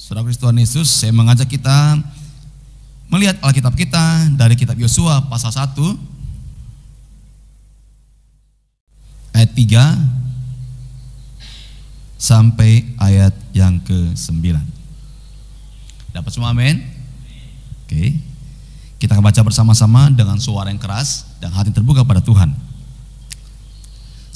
Saudara Tuhan Yesus, saya mengajak kita melihat Alkitab kita dari kitab Yosua pasal 1 ayat 3 sampai ayat yang ke-9. Dapat semua, amin? Oke. Kita akan baca bersama-sama dengan suara yang keras dan hati terbuka pada Tuhan.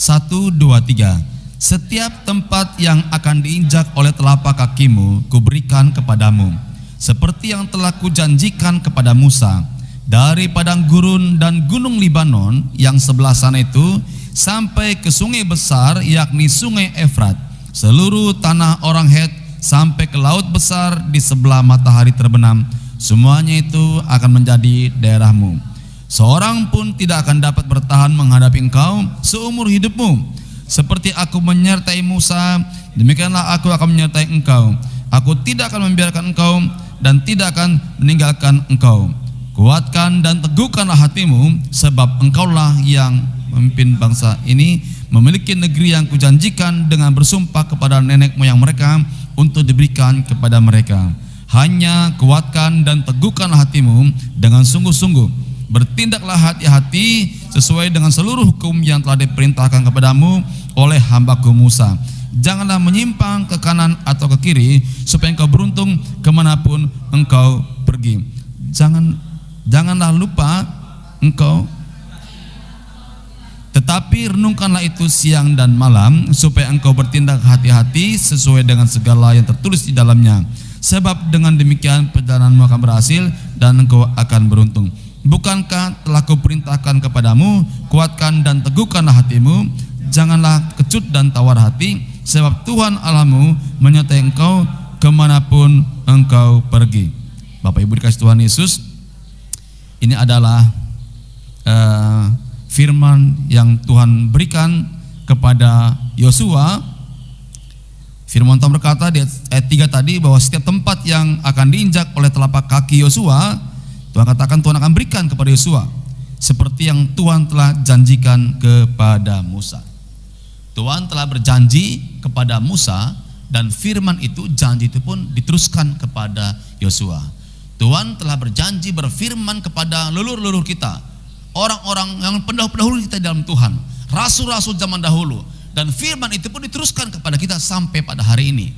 1, 2, 3. Setiap tempat yang akan diinjak oleh telapak kakimu kuberikan kepadamu, seperti yang telah kujanjikan kepada Musa, dari padang gurun dan gunung Libanon yang sebelah sana itu sampai ke sungai besar, yakni sungai Efrat, seluruh tanah orang Het sampai ke laut besar di sebelah matahari terbenam, semuanya itu akan menjadi daerahmu. Seorang pun tidak akan dapat bertahan menghadapi engkau seumur hidupmu. Seperti aku menyertai Musa, demikianlah aku akan menyertai engkau. Aku tidak akan membiarkan engkau dan tidak akan meninggalkan engkau. Kuatkan dan teguhkanlah hatimu, sebab engkaulah yang memimpin bangsa ini memiliki negeri yang kujanjikan dengan bersumpah kepada nenek moyang mereka untuk diberikan kepada mereka. Hanya kuatkan dan teguhkanlah hatimu dengan sungguh-sungguh. Bertindaklah hati-hati sesuai dengan seluruh hukum yang telah diperintahkan kepadamu oleh hambaku Musa. Janganlah menyimpang ke kanan atau ke kiri, supaya engkau beruntung kemanapun engkau pergi. Janganlah lupa engkau, tetapi renungkanlah itu siang dan malam, supaya engkau bertindak hati-hati sesuai dengan segala yang tertulis di dalamnya. Sebab dengan demikian perjalananmu akan berhasil dan engkau akan beruntung. Bukankah telah kuperintahkan kepadamu, kuatkan dan teguhkanlah hatimu, janganlah kecut dan tawar hati, sebab Tuhan Allahmu menyertai engkau kemanapun engkau pergi. Bapak Ibu dikasih Tuhan Yesus, ini adalah firman yang Tuhan berikan kepada Yosua. Firman Tuhan berkata di ayat 3 tadi bahwa setiap tempat yang akan diinjak oleh telapak kaki Yosua, Tuhan katakan Tuhan akan berikan kepada Yosua seperti yang Tuhan telah janjikan kepada Musa. Tuhan telah berjanji kepada Musa, dan firman itu, janji itu pun diteruskan kepada Yosua. Tuhan telah berjanji berfirman kepada leluhur-leluhur kita, orang-orang yang pendahulu kita dalam Tuhan, rasul-rasul zaman dahulu, dan firman itu pun diteruskan kepada kita sampai pada hari ini,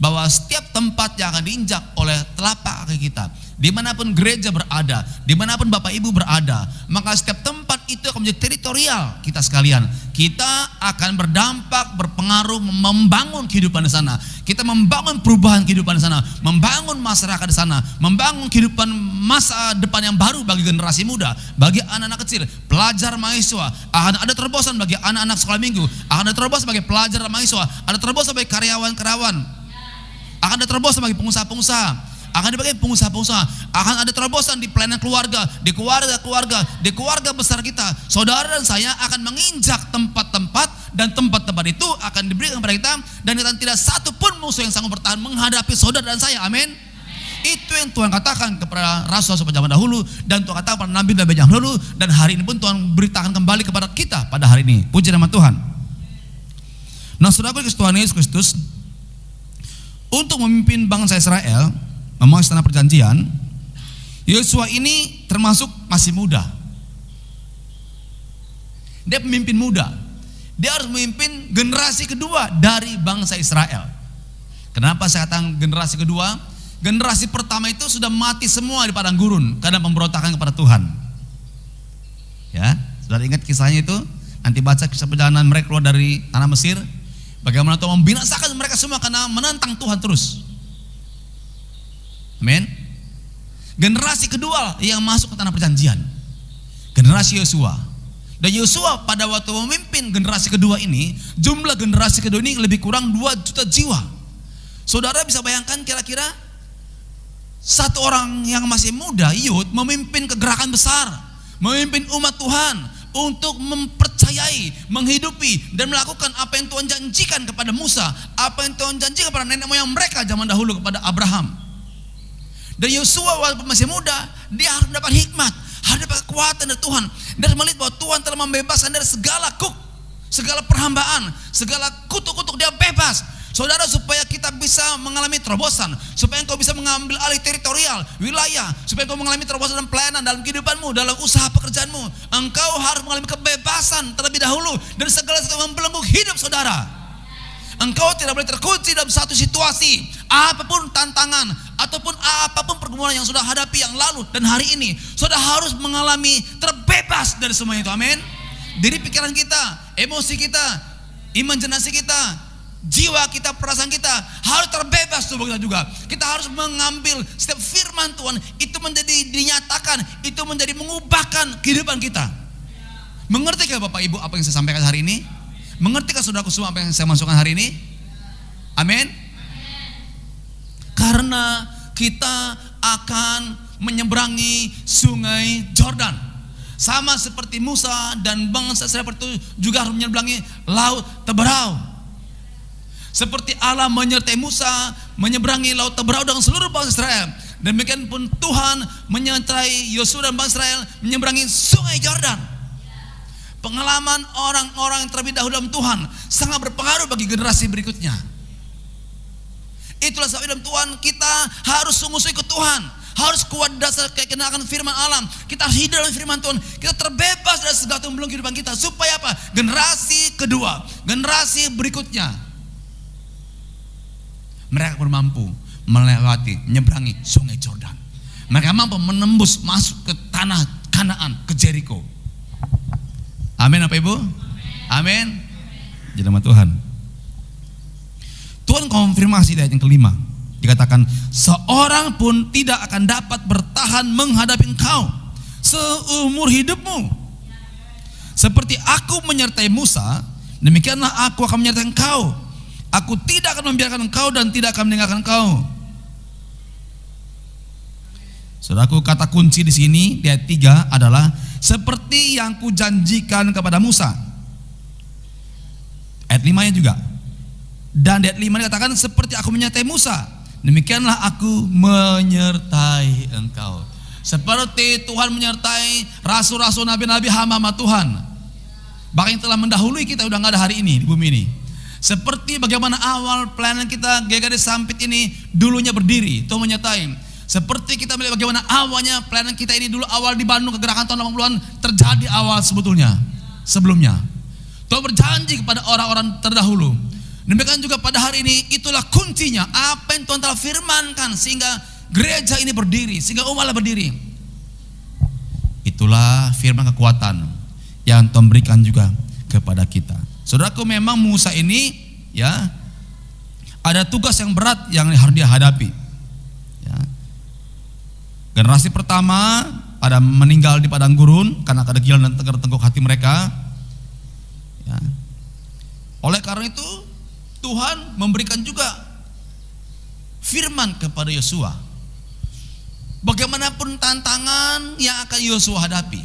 bahwa setiap tempat yang akan diinjak oleh telapak kaki kita, dimanapun gereja berada, dimanapun Bapak Ibu berada, maka setiap tempat itu akan menjadi teritorial kita sekalian. Kita akan berdampak, berpengaruh, membangun kehidupan di sana. Kita membangun perubahan kehidupan di sana, membangun masyarakat di sana, membangun kehidupan masa depan yang baru bagi generasi muda, bagi anak-anak kecil, pelajar mahasiswa. Akan ada terobosan bagi anak-anak sekolah minggu, akan ada terobosan bagi pelajar mahasiswa, ada terobosan bagi karyawan-karyawan, akan ada terobosan bagi pengusaha-pengusaha, akan dibagi pengusaha-pengusaha, akan ada terobosan di pelayanan keluarga, di keluarga besar kita. Saudara dan saya akan menginjak tempat-tempat, dan tempat-tempat itu akan diberikan kepada kita, dan tidak satu pun musuh yang sanggup bertahan menghadapi saudara dan saya. Amin. Itu yang Tuhan katakan kepada rasul-rasul zaman dahulu, dan Tuhan katakan kepada nabi-nabi yang dahulu, dan hari ini pun Tuhan beritakan kembali kepada kita pada hari ini. Puji nama Tuhan. Nah, saudara Tuhan Yesus Kristus untuk memimpin bangsa Israel memasuki tanah perjanjian, Yosua ini termasuk masih muda. Dia pemimpin muda. Dia harus memimpin generasi kedua dari bangsa Israel. Kenapa saya katakan generasi kedua? Generasi pertama itu sudah mati semua di padang gurun karena pemberontakan kepada Tuhan. Ya, sudah ingat kisahnya itu? Nanti baca kisah perjalanan mereka keluar dari tanah Mesir. Bagaimana Tuhan membinasakan mereka semua karena menantang Tuhan terus. Amin. Generasi kedua yang masuk ke tanah perjanjian, generasi Yosua. Dan Yosua pada waktu memimpin generasi kedua ini, jumlah generasi kedua ini lebih kurang 2 juta jiwa. Saudara bisa bayangkan kira-kira satu orang yang masih muda, youth, memimpin kegerakan besar, memimpin umat Tuhan untuk mempercayai, menghidupi, dan melakukan apa yang Tuhan janjikan kepada Musa, apa yang Tuhan janjikan kepada nenek moyang mereka zaman dahulu, kepada Abraham. Dan Yosua walaupun masih muda, dia harus mendapat hikmat, harus mendapat kekuatan dari Tuhan, dan melihat bahwa Tuhan telah membebaskan dari segala segala perhambaan, segala kutuk-kutuk. Dia bebas. Saudara, supaya kita bisa mengalami terobosan, supaya engkau bisa mengambil alih teritorial, wilayah, supaya engkau mengalami terobosan dan pelayanan dalam kehidupanmu, dalam usaha pekerjaanmu, engkau harus mengalami kebebasan terlebih dahulu dari segala sesuatu yang membelenggu hidup saudara. Engkau tidak boleh terkunci dalam satu situasi, apapun tantangan ataupun apapun pergumulan yang sudah hadapi yang lalu dan hari ini, saudara harus mengalami terbebas dari semua itu. Amin. Diri pikiran kita, emosi kita, imajinasi kita, jiwa kita, perasaan kita harus terbebas tubuh kita juga. Kita harus mengambil setiap firman Tuhan itu menjadi dinyatakan, itu menjadi mengubahkan kehidupan kita. Mengertikah Bapak Ibu apa yang saya sampaikan hari ini? Mengertikah saudaraku semua apa yang saya masukkan hari ini? Amin. Karena kita akan menyeberangi sungai Yordan. Sama seperti Musa dan bangsa Israel itu juga harus menyeberangi laut Teberau. Seperti Allah menyertai Musa menyeberangi laut Teberau dengan seluruh bangsa Israel, demikian pun Tuhan menyertai Yosua dan bangsa Israel menyeberangi sungai Yordan. Pengalaman orang-orang yang terlebih dahulu dalam Tuhan sangat berpengaruh bagi generasi berikutnya. Itulah sebab dalam Tuhan kita harus sungguh-sungguh ikut Tuhan, harus kuat dasar kekenaan firman alam. Kita harus hidup dalam firman Tuhan. Kita terbebas dari segala yang belum kehidupan kita. Supaya apa? Generasi kedua, generasi berikutnya, mereka pun mampu melewati, menyeberangi sungai Yordan. Mereka mampu menembus masuk ke tanah Kanaan, ke Jericho. Amin Bapak Ibu? Amin. Jadi nama Tuhan. Tuhan konfirmasi di ayat yang kelima. Dikatakan, seorang pun tidak akan dapat bertahan menghadapi engkau seumur hidupmu. Seperti aku menyertai Musa, demikianlah aku akan menyertai engkau. Aku tidak akan membiarkan engkau dan tidak akan meninggalkan engkau. Saudaraku, kata kunci di sini di ayat 3 adalah seperti yang kujanjikan kepada Musa. Ayat 5-nya juga. Dan di ayat 5 dikatakan seperti aku menyertai Musa, demikianlah aku menyertai engkau. Seperti Tuhan menyertai rasul-rasul, nabi-nabi, hamba-hamba Tuhan, bahkan yang telah mendahului kita udah gak ada hari ini di bumi ini. Seperti bagaimana awal pelayanan kita GKD Sampit ini dulunya berdiri, Tuhan menyertai. Seperti kita melihat bagaimana awalnya pelayanan kita ini dulu awal di Bandung, kegerakan tahun 80-an terjadi awal sebelumnya. Tuhan berjanji kepada orang-orang terdahulu. Demikian juga pada hari ini, itulah kuncinya. Apa yang Tuhan telah firmankan sehingga gereja ini berdiri, sehingga umatnya berdiri. Itulah firman kekuatan yang Tuhan berikan juga kepada kita. Saudaraku, memang Musa ini ya ada tugas yang berat yang harus dia hadapi. Ya. Generasi pertama ada meninggal di padang gurun karena kedegilan dan tengkuk hati mereka. Ya. Oleh karena itu Tuhan memberikan juga firman kepada Yosua. Bagaimanapun tantangan yang akan Yosua hadapi,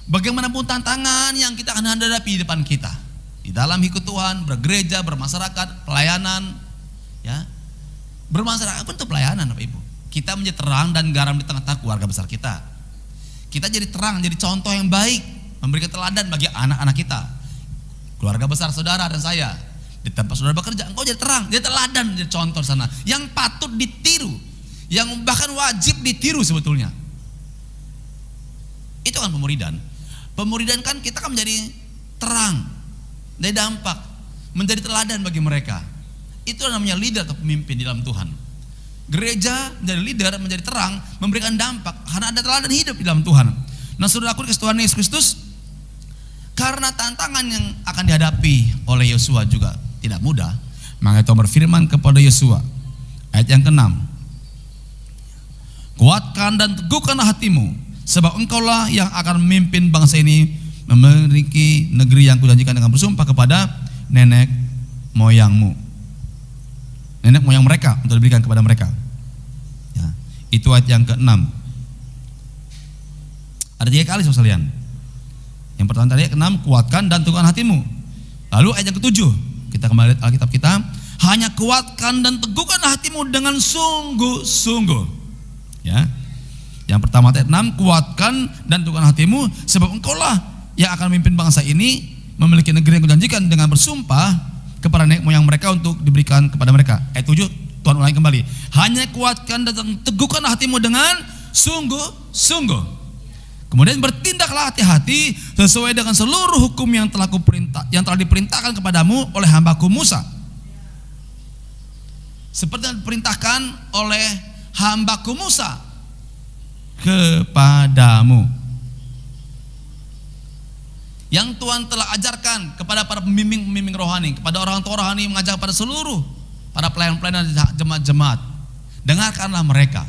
bagaimanapun tantangan yang kita akan hadapi di depan kita, di dalam ikut Tuhan, bergereja, bermasyarakat, pelayanan, ya, bermasyarakat pun itu pelayanan, Bapak Ibu. Kita menjadi terang dan garam di tengah-tengah keluarga besar kita. Kita jadi terang, jadi contoh yang baik, memberikan teladan bagi anak-anak kita, keluarga besar saudara dan saya. Di tempat saudara bekerja, engkau jadi terang, jadi teladan, jadi contoh sana yang patut ditiru, yang bahkan wajib ditiru sebetulnya. Itu kan pemuridan. Pemuridan kan kita kan menjadi terang, dari dampak, menjadi teladan bagi mereka. Itu namanya leader atau pemimpin di dalam Tuhan. Gereja menjadi leader, menjadi terang, memberikan dampak karena ada teladan hidup di dalam Tuhan. Nah, saudaraku dikasih Tuhan Yesus Kristus, karena tantangan yang akan dihadapi oleh Yosua juga tidak mudah, maka Tuhan berfirman kepada Yosua, ayat yang ke-6, kuatkan dan teguhkanlah hatimu, sebab engkaulah yang akan memimpin bangsa ini memiliki negeri yang kujanjikan dengan bersumpah kepada nenek moyangmu, nenek moyang mereka, untuk diberikan kepada mereka. Ya, itu ayat yang ke-6. Ada 3 kali saudara sekalian. Yang pertama tadi ayat ke-6, kuatkan dan teguhkan hatimu. Lalu ayat yang ke-7, kita kembali lihat Alkitab kita, hanya kuatkan dan teguhkan hatimu dengan sungguh-sungguh. Ya. Yang pertama ayat 6, kuatkan dan teguhkan hatimu, sebab engkaulah yang akan memimpin bangsa ini memiliki negeri yang kujanjikan dengan bersumpah kepada nenek moyang mereka untuk diberikan kepada mereka. Ayat 7 Tuhan ulangi kembali. Hanya kuatkan dan teguhkan hatimu dengan sungguh-sungguh. Kemudian bertindaklah hati-hati sesuai dengan seluruh hukum yang telah diperintahkan kepadamu oleh hambaku Musa. Seperti yang diperintahkan oleh hambaku Musa kepadamu. Yang Tuhan telah ajarkan kepada para pembimbing rohani, kepada orang tua rohani, mengajar kepada seluruh para pelayan-pelayan jemaat-jemaat. Dengarkanlah mereka,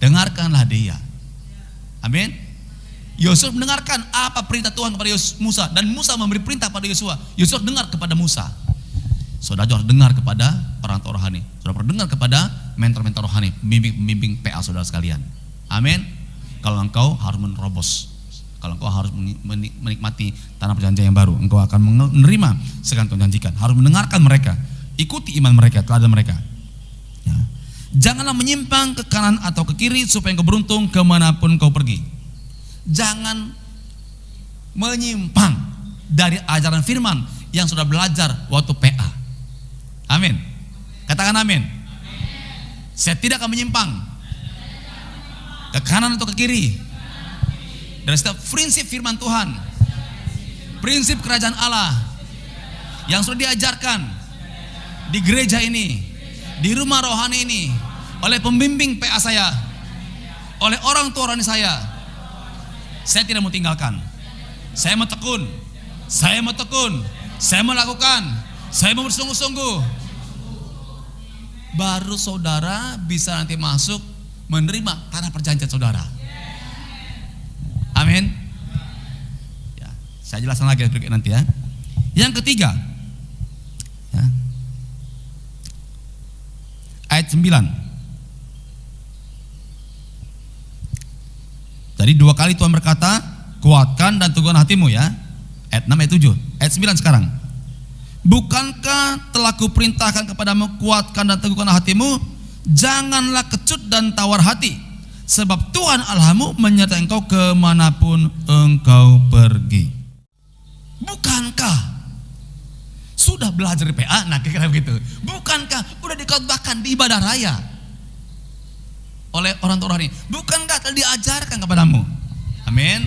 dengarkanlah dia. Amin. Yosua mendengarkan apa perintah Tuhan kepada Musa, dan Musa memberi perintah pada Yosua. Yosua dengar kepada Musa. Saudara harus dengar kepada orang tua rohani. Saudara harus dengar kepada mentor-mentor rohani, pembimbing PA saudara sekalian. Amin. Kalau engkau harus menerobos, kalau engkau harus menikmati tanah perjanjian yang baru, engkau akan menerima segala Tuhan janjikan. Harus mendengarkan mereka, ikuti iman mereka, teladan mereka. Ya. Janganlah menyimpang ke kanan atau ke kiri supaya engkau beruntung kemanapun engkau pergi. Jangan menyimpang dari ajaran firman yang sudah belajar waktu PA. Amin. Katakan amin. Saya tidak akan menyimpang ke kanan atau ke kiri dari setiap prinsip firman Tuhan, prinsip kerajaan Allah yang sudah diajarkan di gereja ini, di rumah rohani ini, oleh pembimbing PA saya, oleh orang tua rohani saya. Saya tidak mau tinggalkan. Saya mau tekun. Saya mau tekun. Saya mau lakukan. Saya mau bersungguh-sungguh. Baru saudara bisa nanti masuk menerima tanah perjanjian saudara. Amin. Ya, saya jelaskan lagi nanti ya. Yang ketiga, ya, ayat 9. Jadi 2 kali Tuhan berkata, kuatkan dan teguhkan hatimu ya. Ayat 6, ayat 7. Ayat 9 sekarang. Bukankah telah kuperintahkan kepadamu, kuatkan dan teguhkan hatimu, janganlah kecut dan tawar hati, sebab Tuhan Allahmu menyertai engkau kemanapun engkau pergi. Bukankah sudah belajar di PA? Nah kira-kira begitu. Bukankah udah dikotbahkan di ibadah raya oleh orang tua rohani? Bukankah telah diajarkan kepadamu? Amin.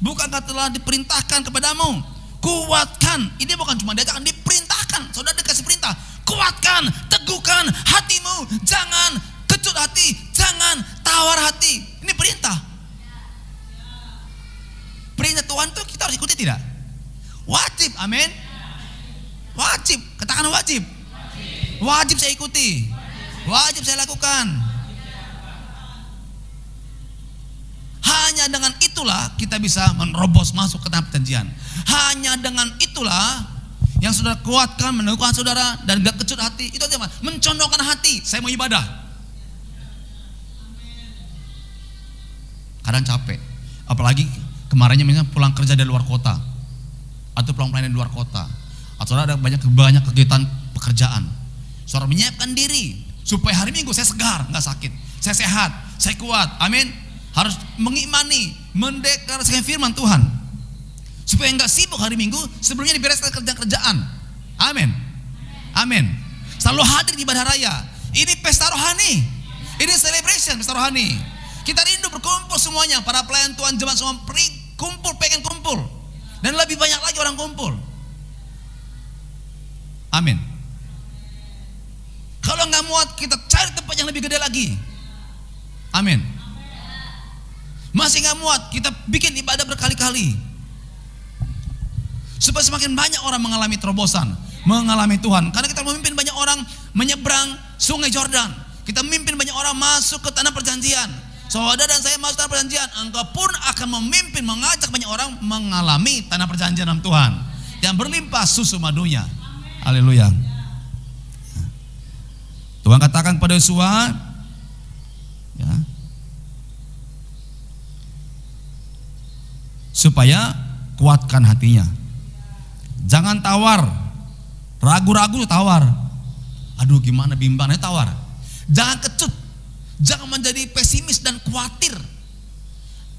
Bukankah telah diperintahkan kepadamu? Kuatkan. Ini bukan cuma diajarkan, diperintahkan. Saudara dikasih perintah. Kuatkan, teguhkan hatimu. Jangan kecut hati, jangan tawar hati. Ini perintah. Perintah Tuhan itu kita harus ikuti tidak? Wajib, amin. Wajib, katakan wajib. Wajib saya ikuti. Wajib saya lakukan. Hanya dengan itulah kita bisa menerobos masuk ke tanah perjanjian. Hanya dengan itulah yang saudara kuatkan, meneguhkan saudara dan gak kecut hati. Itu apa? Mencondongkan hati. Saya mau ibadah. Kadang capek. Apalagi kemarinnya misalnya pulang kerja dari luar kota, atau pulang pelayanan di luar kota, atau ada banyak kegiatan pekerjaan. Saudara menyiapkan diri supaya hari Minggu saya segar, nggak sakit, saya sehat, saya kuat. Amin. Harus mengimani, mendeklarasikan firman Tuhan supaya nggak sibuk hari Minggu, sebelumnya dibereskan kerjaan. Amin. Amin. Selalu hadir di ibadah raya. Ini pesta rohani. Ini celebration pesta rohani. Kita rindu berkumpul semuanya, para pelayan Tuhan, jemaat semua kumpul, pengen kumpul. Dan lebih banyak lagi orang kumpul. Amin. Kalau nggak muat, kita cari tempat yang lebih gede lagi. Amin. Masih nggak muat, kita bikin ibadah berkali-kali supaya semakin banyak orang mengalami terobosan, mengalami Tuhan. Karena kita memimpin banyak orang menyeberang sungai Yordan, kita memimpin banyak orang masuk ke tanah perjanjian. Saudara dan saya masuk tanah perjanjian, engkau pun akan memimpin, mengajak banyak orang mengalami tanah perjanjian dalam Tuhan yang berlimpah susu madunya. Haleluya. Tuhan katakan kepada Yosua, ya, supaya kuatkan hatinya. Jangan tawar. Ragu-ragu tawar. Aduh gimana, bimbangnya tawar. Jangan kecut. Jangan menjadi pesimis dan khawatir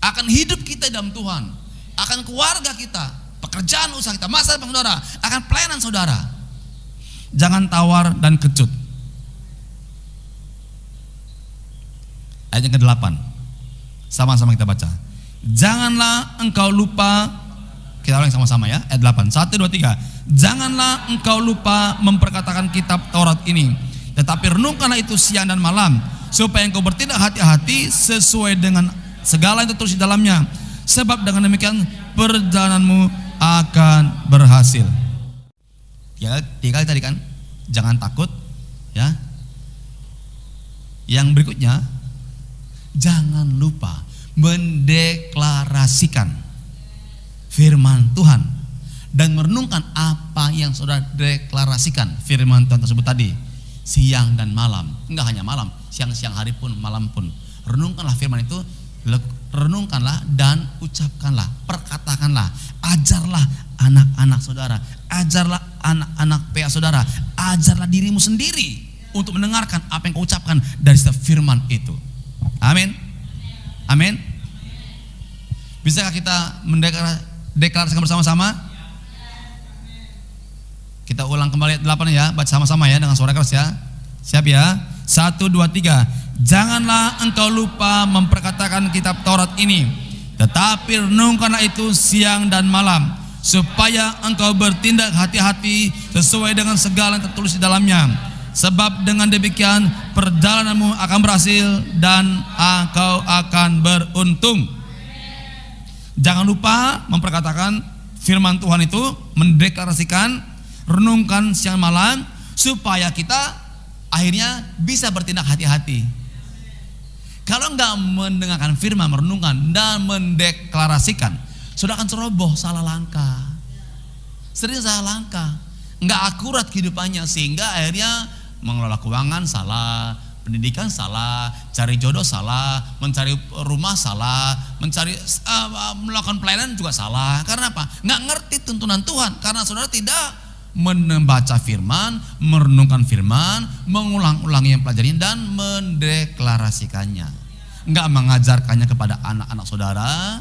akan hidup kita dalam Tuhan, akan keluarga kita, pekerjaan usaha kita, masa depan saudara, akan pelayanan saudara. jangan tawar dan kecut. Ayat yang ke-8, sama-sama kita baca. Janganlah engkau lupa, kita ulang sama-sama ya, ayat 8, 1, 2, 3. Janganlah engkau lupa memperkatakan kitab Taurat ini, tetapi renungkanlah itu siang dan malam, supaya engkau bertindak hati-hati sesuai dengan segala yang tertulis di dalamnya. Sebab dengan demikian perjalananmu akan berhasil. Ya, 3 kali tadi kan, jangan takut ya. Yang berikutnya, jangan lupa mendeklarasikan firman Tuhan dan merenungkan apa yang saudara deklarasikan firman Tuhan tersebut tadi, siang dan malam. Enggak hanya malam, siang hari pun, malam pun. Renungkanlah firman itu, renungkanlah dan ucapkanlah, perkatakanlah, ajarlah anak-anak saudara, ajarlah anak-anak PA saudara, ajarlah dirimu sendiri untuk mendengarkan apa yang kau ucapkan dari setiap firman itu. Amin. Amin. Bisakah kita mendeklarasikan bersama-sama? Kita ulang kembali ayat 8 ya, baca sama-sama ya dengan suara keras ya. Siap ya? 1, 2, 3. Janganlah engkau lupa memperkatakan kitab Taurat ini, tetapi renungkanlah itu siang dan malam, supaya engkau bertindak hati-hati sesuai dengan segala yang tertulis di dalamnya. Sebab dengan demikian perjalananmu akan berhasil dan engkau akan beruntung. Jangan lupa memperkatakan firman Tuhan itu, mendeklarasikan, renungkan siang malam, supaya kita akhirnya bisa bertindak hati-hati. Kalau enggak mendengarkan firman, merenungkan dan mendeklarasikan, sudah akan ceroboh, salah langkah. Sering salah langkah, enggak akurat kehidupannya, sehingga akhirnya mengelola keuangan salah, pendidikan salah, cari jodoh salah, mencari rumah salah, melakukan pelayanan juga salah. Karena apa? Nggak ngerti tuntunan Tuhan. Karena saudara tidak membaca firman, merenungkan firman, mengulang-ulangi yang pelajari dan mendeklarasikannya. Nggak mengajarkannya kepada anak-anak saudara,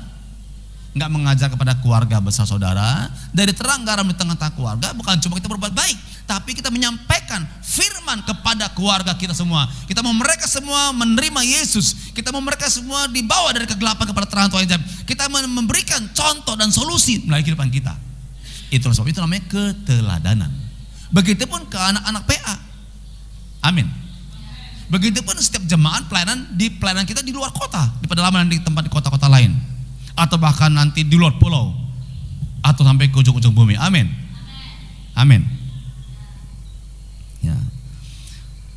nggak mengajar kepada keluarga besar saudara. Dari terang garam di tengah-tengah keluarga bukan cuma kita berbuat baik, tapi kita menyampaikan firman kepada keluarga kita semua. Kita mau mereka semua menerima Yesus. Kita mau mereka semua dibawa dari kegelapan kepada terang Tuhan. Kita memberikan contoh dan solusi melalui kehidupan kita. Itulah sebab itu namanya keteladanan. Begitupun ke anak-anak PA. Amin. Begitupun setiap jemaat pelayanan kita di luar kota, di pedalaman, di tempat di kota-kota lain, atau bahkan nanti di luar pulau, atau sampai ke ujung-ujung bumi. Amin. Amin. Ya.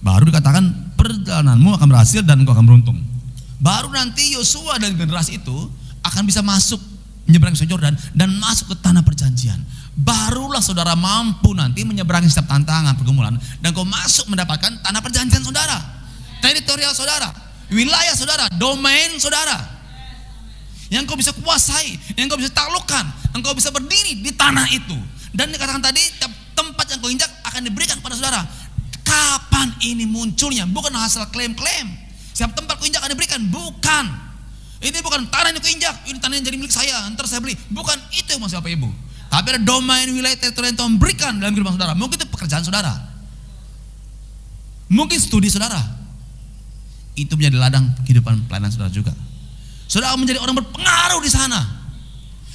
Baru dikatakan perjalananmu akan berhasil dan engkau akan beruntung. Baru nanti Yosua dan generasi itu akan bisa masuk menyeberangi Sungai Yordan dan masuk ke tanah perjanjian. Barulah saudara mampu nanti menyeberangi setiap tantangan, pergumulan, dan kau masuk mendapatkan tanah perjanjian saudara, teritorial saudara, wilayah saudara, domain saudara, yang kau bisa kuasai, yang kau bisa taklukkan, engkau bisa berdiri di tanah itu. Dan dikatakan tadi, tempat yang kau injak akan diberikan kepada saudara. Kapan ini munculnya? Bukan hasil klaim-klaim. Setiap tempat kau injak akan diberikan, bukan. Ini bukan tanah yang kau injak, ini tanah yang jadi milik saya, ntar saya beli. Bukan itu yang maksud Bapak Ibu. Tapi ada domain wilayah teritorial yang Tuhan berikan dalam kehidupan saudara. Mungkin itu pekerjaan saudara, mungkin studi saudara. Itu menjadi ladang kehidupan pelayanan saudara juga. Saudara menjadi orang berpengaruh di sana.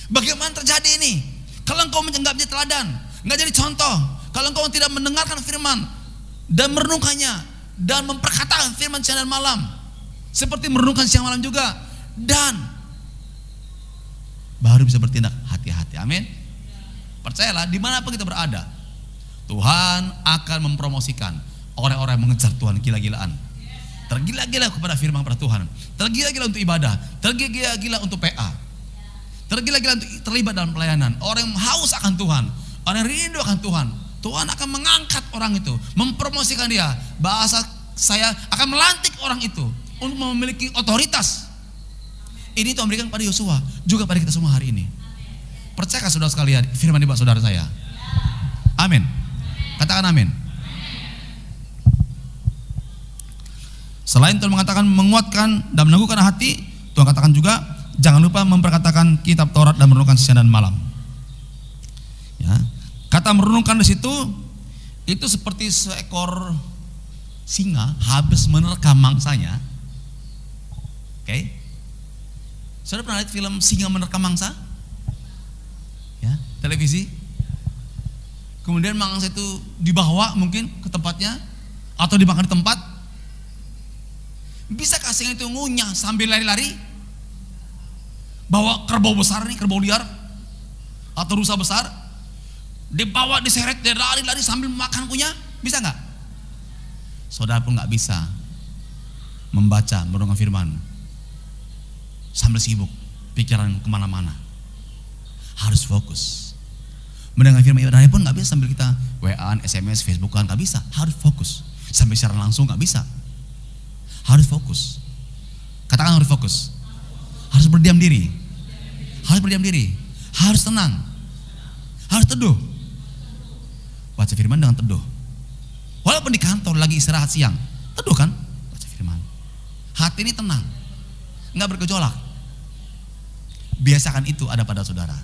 Bagaimana terjadi ini? Kalau engkau nggak menjadi teladan, nggak jadi contoh, kalau engkau tidak mendengarkan firman dan merenungkannya dan memperkatakan firman siang dan malam, seperti merenungkan siang malam juga, dan baru bisa bertindak hati-hati. Amin. Percayalah, dimanapun kita berada, Tuhan akan mempromosikan orang-orang yang mengejar Tuhan gila-gilaan, tergila-gila kepada firman kepada Tuhan, tergila-gila untuk ibadah, tergila-gila untuk PA, tergila-gila untuk terlibat dalam pelayanan. Orang yang haus akan Tuhan, orang yang rindu akan Tuhan, Tuhan akan mengangkat orang itu, mempromosikan dia. Bahasa saya akan melantik orang itu untuk memiliki otoritas. Ini Tuhan berikan pada Yosua, juga pada kita semua hari ini. Percayakah saudara sekalian firman di bawah saudara saya? Amin. Katakan amin. Selain Tuhan mengatakan menguatkan dan meneguhkan hati, Tuhan katakan juga jangan lupa memperkatakan kitab Taurat dan merenungkan siang dan malam. Ya. Kata merenungkan di situ itu seperti seekor singa habis menerkam mangsanya. Oke. Saudara pernah lihat film singa menerkam mangsa? Ya, televisi. Kemudian mangsa itu dibawa mungkin ke tempatnya atau dimakan di tempat. Bisakah singa itu ngunyah sambil lari-lari? Bawa kerbau besar nih, kerbau liar atau rusa besar, dibawa, diseret, dia lari-lari sambil makan kunyah, bisa nggak? Saudara pun nggak bisa membaca, merenungkan firman sambil sibuk, pikiran kemana-mana. Harus fokus. Mendengar firman ibadah pun nggak bisa sambil kita WA, SMS, Facebookan, nggak bisa. Harus fokus. Sambil siaran langsung nggak bisa. Harus fokus. Katakan harus fokus. Harus berdiam diri. Harus berdiam diri. Harus tenang. Harus teduh. Baca firman dengan teduh. Walaupun di kantor lagi istirahat siang, teduh kan? Baca firman. Hati ini tenang, nggak bergejolak. Biasakan itu ada pada saudara.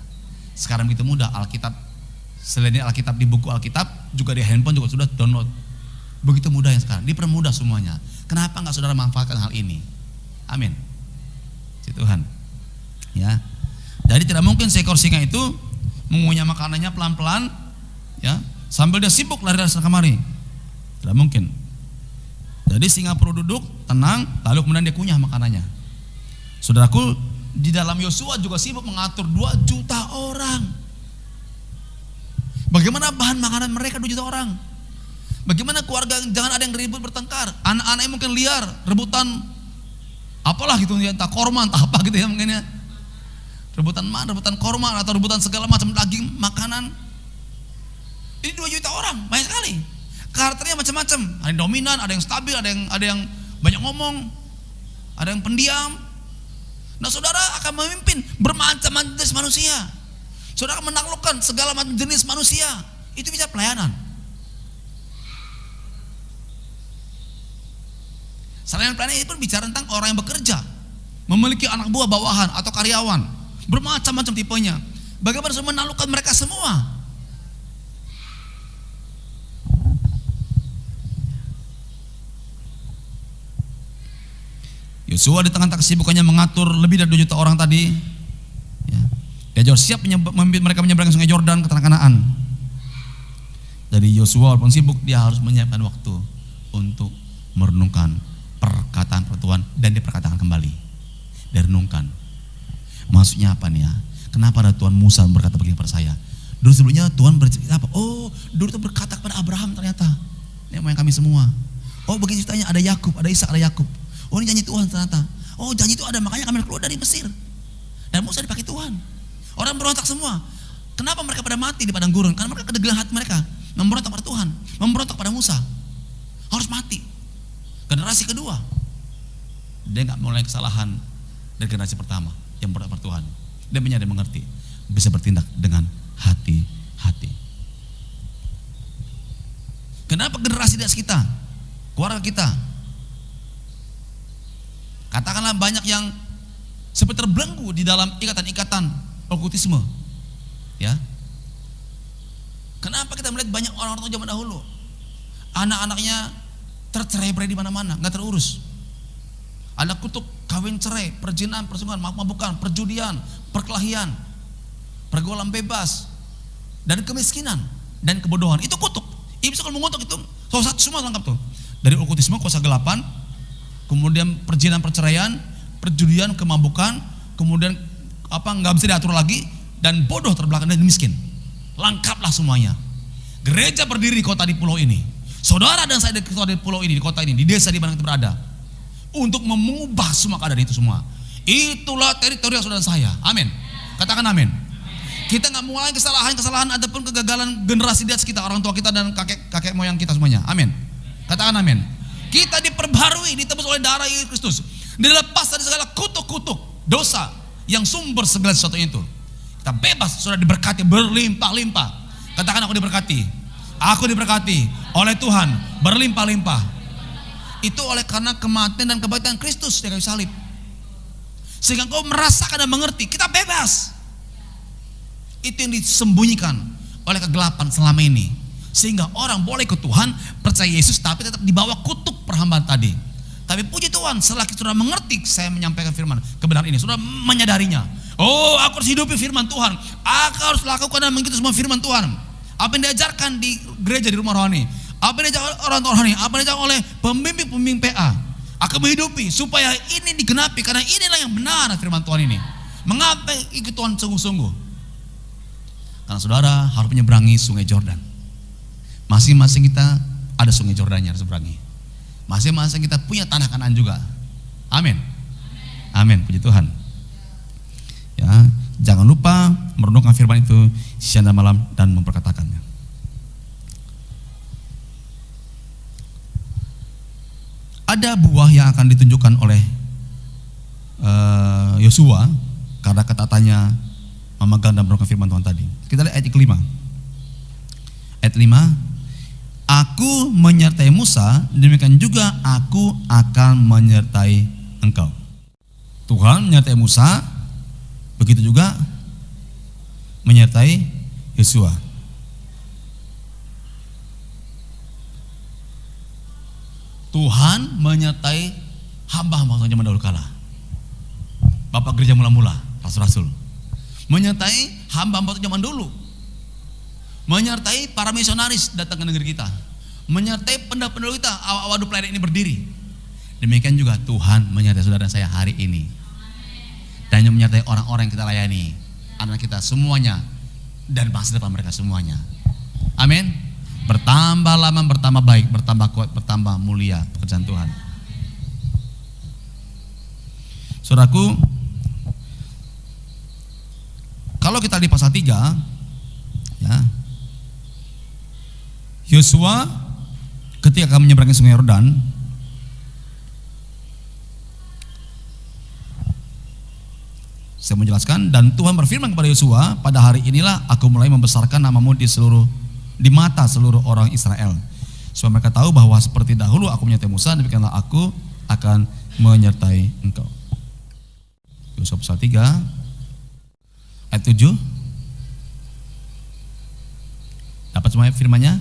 Sekarang begitu mudah, Alkitab, selain Alkitab di buku Alkitab, juga di handphone juga sudah download. Begitu mudah yang sekarang, dipermudah semuanya. Kenapa nggak saudara manfaatkan hal ini? Amin. Si Tuhan. Ya. Jadi tidak mungkin seekor singa itu mengunyah makanannya pelan-pelan, ya, sambil dia sibuk lari dari sana kemari. Tidak mungkin. Jadi singa perlu duduk, tenang, lalu kemudian dia kunyah makanannya. Saudaraku, di dalam Yosua juga sibuk mengatur 2 juta orang. Bagaimana bahan makanan mereka 2 juta orang? Bagaimana keluarga, jangan ada yang ribut bertengkar. Anak-anaknya mungkin liar, rebutan apalah gitu ya, entah korma, entah apa gitu ya mungkin ya. Rebutan korma atau rebutan segala macam daging, makanan. Ini 2 juta orang, banyak sekali. Karakternya macam-macam. Ada yang dominan, ada yang stabil, ada yang banyak ngomong, ada yang pendiam. Nah, saudara akan memimpin bermacam-macam jenis manusia. Saudara akan menaklukkan segala macam jenis manusia. Itu bisa pelayanan. Selain pelayanan itu pun bicara tentang orang yang bekerja, memiliki anak buah bawahan atau karyawan, bermacam-macam tipenya. Bagaimana harus menaklukkan mereka semua? Yosua di tengah-tengah kesibukannya mengatur lebih dari 2 juta orang tadi, ya, dia juga siap memimpin mereka menyeberang sungai Yordan ke tanah Kanaan. Jadi Yosua walaupun sibuk, dia harus menyiapkan waktu untuk merenungkan perkataan Tuhan dan diperkatakan kembali. Dia renungkan. Maksudnya apa nih ya? Kenapa ada Tuhan Musa berkata begini pada saya? Dulu sebelumnya Tuhan bercerita apa? Oh, dulu itu berkata kepada Abraham ternyata. Ini moyang kami semua. Oh, begini ceritanya, ada Yakub, ada Ishak, ada Yakub. Oh, ini janji Tuhan ternyata. Oh, janji itu ada, makanya kami keluar dari Mesir. Dan Musa dipakai Tuhan. Orang berontak semua. Kenapa mereka pada mati di padang gurun? Karena mereka kedegilan hati mereka, memberontak pada Tuhan, memberontak pada Musa. Harus mati. Generasi kedua, dia nggak mulai kesalahan dari generasi pertama yang berontak pada Tuhan. Dia menyadari, mengerti, bisa bertindak dengan hati-hati. Kenapa generasi di atas kita, keluarga kita, katakanlah banyak yang seperti terbelenggu di dalam ikatan-ikatan okultisme, ya? Kenapa kita melihat banyak orang-orang zaman dahulu, anak-anaknya tercerai-berai di mana-mana, nggak terurus. Ada kutuk kawin cerai, perjinan, persungguhan, mabuk-mabukan, perjudian, perkelahian, pergaulan bebas, dan kemiskinan dan kebodohan. Itu kutuk. Ibu kalau mengutuk itu, semua lengkap tuh. Dari okultisme, kuasa gelapan, kemudian perjinan, perceraian, perjudian, kemabukan, kemudian nggak bisa diatur lagi, dan bodoh terbelakang dan miskin. Lengkaplah semuanya. Gereja berdiri di kota di pulau ini. Saudara dan saya di pulau ini, di kota ini, di desa di mana kita berada, untuk mengubah semua keadaan itu semua. Itulah teritori saudara saya. Amin. Katakan amin. Kita nggak mulai kesalahan ataupun kegagalan generasi di atas kita, orang tua kita dan kakek moyang kita semuanya. Amin. Katakan amin. Kita diperbarui, ditebus oleh darah Yesus Kristus, dilepas dari segala kutuk-kutuk dosa yang sumber segala sesuatu itu. Kita bebas, sudah diberkati berlimpah-limpah. Katakan, aku diberkati. Aku diberkati oleh Tuhan berlimpah-limpah. Itu oleh karena kematian dan kebangkitan Kristus di kayu salib. Sehingga kau merasakan dan mengerti, kita bebas. Itu yang disembunyikan oleh kegelapan selama ini. Sehingga orang boleh ke Tuhan, percaya Yesus, tapi tetap dibawa kutuk perhambaan tadi. Tapi puji Tuhan, setelah kita sudah mengerti, saya menyampaikan firman kebenaran ini, sudah menyadarinya. Oh, aku harus hidupi firman Tuhan. Aku harus lakukan dan mengikuti semua firman Tuhan. Apa yang diajarkan di gereja, di rumah rohani, apa yang diajarkan orang rohani, apa yang diajarkan oleh pembimbing PA, aku menghidupi supaya ini digenapi, karena inilah yang benar firman Tuhan ini. Mengapa ikut Tuhan sungguh-sungguh? Karena saudara harus menyeberangi sungai Yordan. Masing-masing kita ada sungai Yordannya harus seberangi. Masing-masing kita punya tanah Kanaan juga. Amin. Amin, puji Tuhan. Ya, jangan lupa merenungkan firman itu siang dan malam dan memperkatakannya. Ada buah yang akan ditunjukkan oleh Yosua karena ketaatannya memegang dan merenungkan firman Tuhan tadi. Kita lihat ayat kelima. Ayat 5, aku menyertai Musa, demikian juga aku akan menyertai engkau. Tuhan menyertai Musa, begitu juga menyertai Yosua. Tuhan menyertai hamba-hamba zaman dahulu kala. Bapak gereja mula-mula, rasul-rasul. Menyertai hamba-hamba zaman dulu. Menyertai para misionaris datang ke negeri kita. Menyertai pendahulu kita awal planet ini berdiri. Demikian juga Tuhan menyertai saudara dan saya hari ini. Dan menyertai orang-orang yang kita layani, anak kita semuanya, dan masa depan mereka semuanya. Amin. Bertambah lama, bertambah baik, bertambah kuat, bertambah mulia pekerjaan Tuhan. Saudaraku, kalau kita di pasal 3, ya, Yosua ketika akan menyeberangi sungai Yordan, saya menjelaskan, dan Tuhan berfirman kepada Yosua, pada hari inilah aku mulai membesarkan namamu di mata seluruh orang Israel, supaya mereka tahu bahwa seperti dahulu aku menyertai Musa, demikianlah aku akan menyertai engkau. Yosua pasal 3 ayat 7. Dapat semua firman-Nya?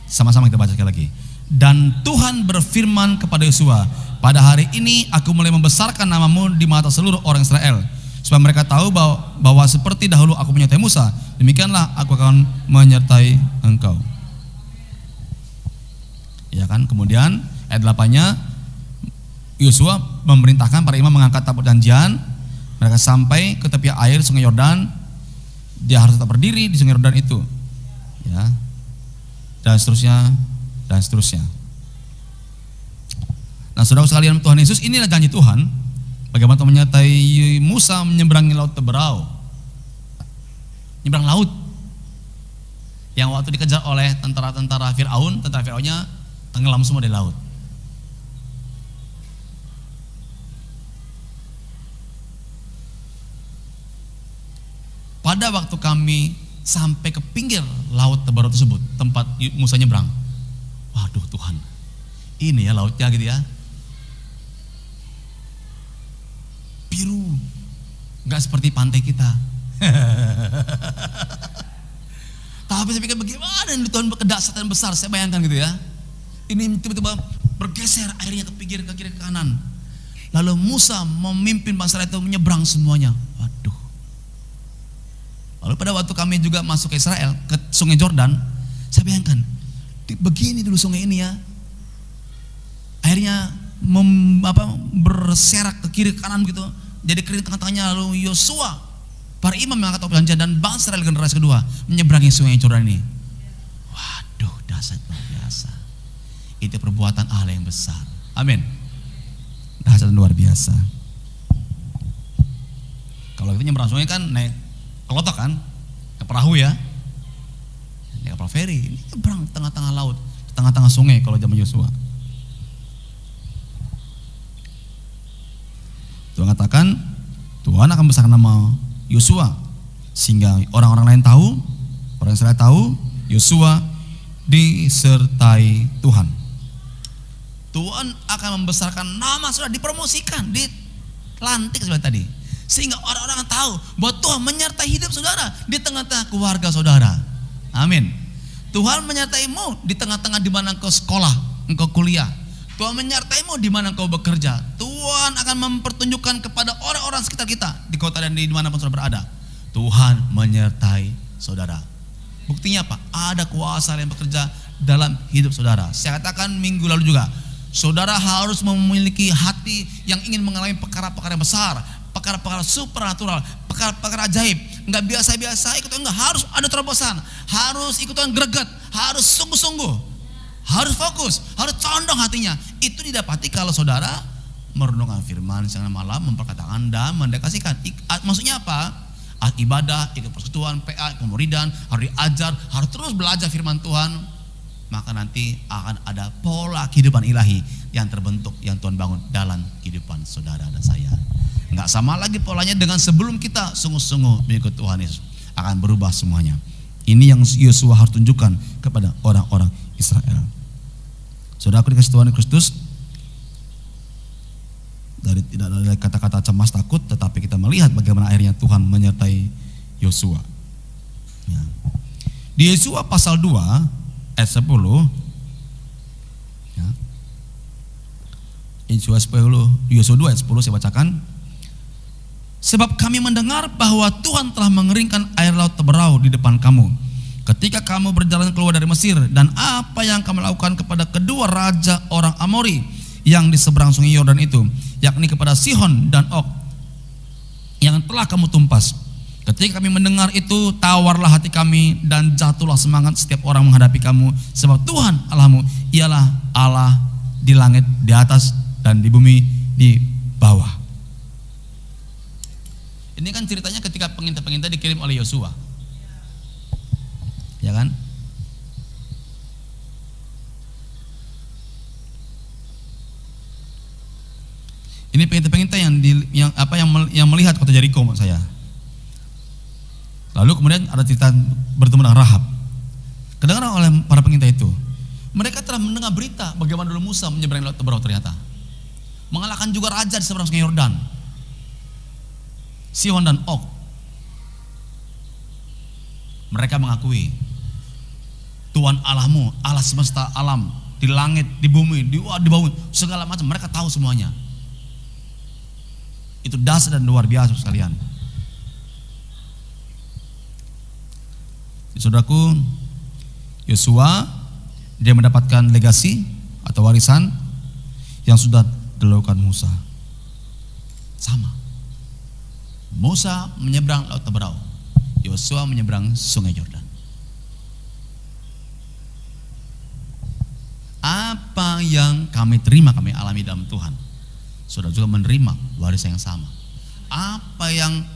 Sama-sama kita baca sekali lagi. Dan Tuhan berfirman kepada Yosua, pada hari ini aku mulai membesarkan namamu di mata seluruh orang Israel, supaya mereka tahu bahwa seperti dahulu aku menyertai Musa, demikianlah aku akan menyertai engkau. Ya kan? Kemudian ayat 8-nya, Yosua memerintahkan para imam mengangkat tabut janjian. Mereka sampai ke tepi air sungai Yordan. Dia harus tetap berdiri di sungai Yordan itu. Ya. Dan seterusnya, dan seterusnya. Nah, saudara sekalian Tuhan Yesus, inilah janji Tuhan. Bagaimana Tuhan menyertai Musa menyeberangi laut Teberau, nyeberang laut, yang waktu dikejar oleh tentara Firaun, tentara Firaunnya tenggelam semua di laut. Pada waktu kami sampai ke pinggir laut Teberau tersebut, tempat Musa nyebrang, waduh Tuhan, ini ya lautnya gitu ya, biru, nggak seperti pantai kita. Tapi saya pikir bagaimana ini Tuhan kedahsyatan besar, saya bayangkan gitu ya. Ini tiba-tiba bergeser airnya ke pinggir, ke kiri, ke kanan. Lalu Musa memimpin bangsa itu menyeberang semuanya. Waduh. Lalu pada waktu kami juga masuk ke Israel, ke sungai Yordan, saya bayangkan, begini dulu sungai ini ya. Airnya berserak ke kiri, ke kanan gitu. Jadi kering tengah-tengahnya. Lalu Yosua, para imam yang angkat topi janjian dan bangsa Israel generasi kedua menyeberangi sungai Yordan ini. Waduh, dahsyat luar biasa. Itu perbuatan Allah yang besar. Amin. Dahsyat luar biasa. Kalau kita nyeberang sungai kan naik kelotok kan, ke perahu ya, naik kapal feri. Ini nyeberang tengah-tengah laut, tengah-tengah sungai kalau zaman Yosua. Tuhan katakan, Tuhan akan besarkan nama Yosua sehingga orang-orang lain tahu, orang Israel tahu, Yosua disertai Tuhan. Tuhan akan membesarkan nama, sudah dipromosikan, dilantik seperti tadi, sehingga orang-orang tahu bahwa Tuhan menyertai hidup saudara di tengah-tengah keluarga saudara. Amin. Tuhan menyertaimu di tengah-tengah di mana engkau sekolah, engkau kuliah. Tuhan menyertaimu di mana engkau bekerja. Tuhan akan mempertunjukkan kepada orang-orang sekitar kita di kota dan di mana pun saudara berada. Tuhan menyertai saudara. Buktinya apa? Ada kuasa yang bekerja dalam hidup saudara. Saya katakan minggu lalu juga, saudara harus memiliki hati yang ingin mengalami perkara-perkara besar, perkara-perkara supernatural, perkara-perkara ajaib. Enggak biasa-biasa ikut Tuhan, enggak, harus ada terobosan, harus ikut Tuhan greget, harus sungguh-sungguh. Harus fokus, harus condong hatinya. Itu didapati kalau saudara merenungkan firman siang dan malam, memperkatakan dan mendekasikan. Maksudnya apa? Ibadah, ikut persekutuan, PA, pemuridan, harus diajar, harus terus belajar firman Tuhan. Maka nanti akan ada pola kehidupan ilahi yang terbentuk, yang Tuhan bangun dalam kehidupan saudara dan saya. Enggak sama lagi polanya dengan sebelum kita sungguh-sungguh mengikut Tuhan Yesus. Akan berubah semuanya. Ini yang Yosua harus tunjukkan kepada orang-orang Israel. Saudaraku dikasih Tuhan Kristus, tidak ada kata-kata cemas takut, tetapi kita melihat bagaimana akhirnya Tuhan menyertai Yosua. Ya. Di Yosua pasal 2 ayat 10, ya. Yosua 2 ayat 10 saya bacakan. Sebab kami mendengar bahwa Tuhan telah mengeringkan air laut Teberau di depan kamu ketika kamu berjalan keluar dari Mesir, dan apa yang kamu lakukan kepada kedua raja orang Amori yang di seberang sungai Yordan itu, yakni kepada Sihon dan Og yang telah kamu tumpas. Ketika kami mendengar itu, tawarlah hati kami dan jatuhlah semangat setiap orang menghadapi kamu, sebab Tuhan Allahmu ialah Allah di langit di atas dan di bumi di bawah. Ini kan ceritanya ketika pengintai-pengintai dikirim oleh Yosua, ya kan? Ini pengintai-pengintai yang melihat kota Jeriko maksud saya. Lalu kemudian ada cerita bertemu dengan Rahab. Kedengaran oleh para pengintai itu, mereka telah mendengar berita bagaimana dulu Musa menyeberangi laut Teberau ternyata, mengalahkan juga raja di seberang sungai Yordan, Sihon dan Og. Mereka mengakui Tuhan Allahmu, Allah semesta alam, di langit, di bumi, di bawah, segala macam. Mereka tahu semuanya. Itu dasar dan luar biasa sekalian. Saudaraku, Yosua dia mendapatkan legasi atau warisan yang sudah dilakukan Musa. Sama. Musa menyeberang laut Teberau, Yosua menyeberang sungai Yordan. Apa yang kami terima, kami alami dalam Tuhan, saudara juga menerima warisan yang sama. Apa yang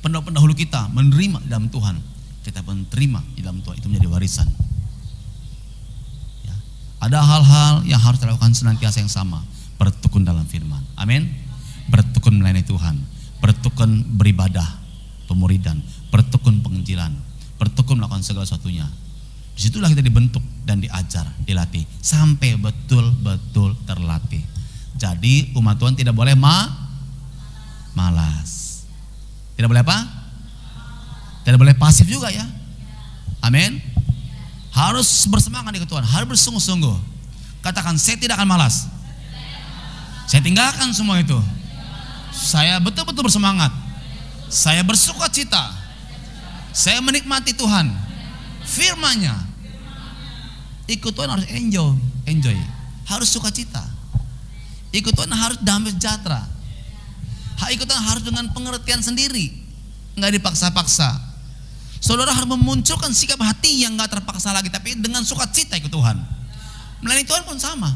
pendahulu kita menerima dalam Tuhan, kita pun terima di dalam Tuhan, itu menjadi warisan. Ya. Ada hal-hal yang harus dilakukan senantiasa yang sama, bertekun dalam firman, amin, bertekun melayani Tuhan, bertekun beribadah, pemuridan, bertekun penginjilan, bertekun melakukan segala sesuatunya. Disitulah kita dibentuk dan diajar, dilatih sampai betul-betul terlatih. Jadi umat Tuhan tidak boleh malas. Tidak boleh apa? Tidak boleh pasif juga ya. Amin. Harus bersemangat ikut Tuhan, harus bersungguh-sungguh. Katakan, saya tidak akan malas. Saya tinggalkan semua itu. Saya betul-betul bersemangat. Saya bersuka cita. Saya menikmati Tuhan, firman-Nya. Ikut Tuhan harus enjoy. Harus sukacita. Ikut Tuhan harus damai sejahtera. Ikut Tuhan harus dengan pengertian sendiri, nggak dipaksa-paksa. Saudara harus memunculkan sikap hati yang nggak terpaksa lagi, tapi dengan sukacita ikut Tuhan. Melayani Tuhan pun sama,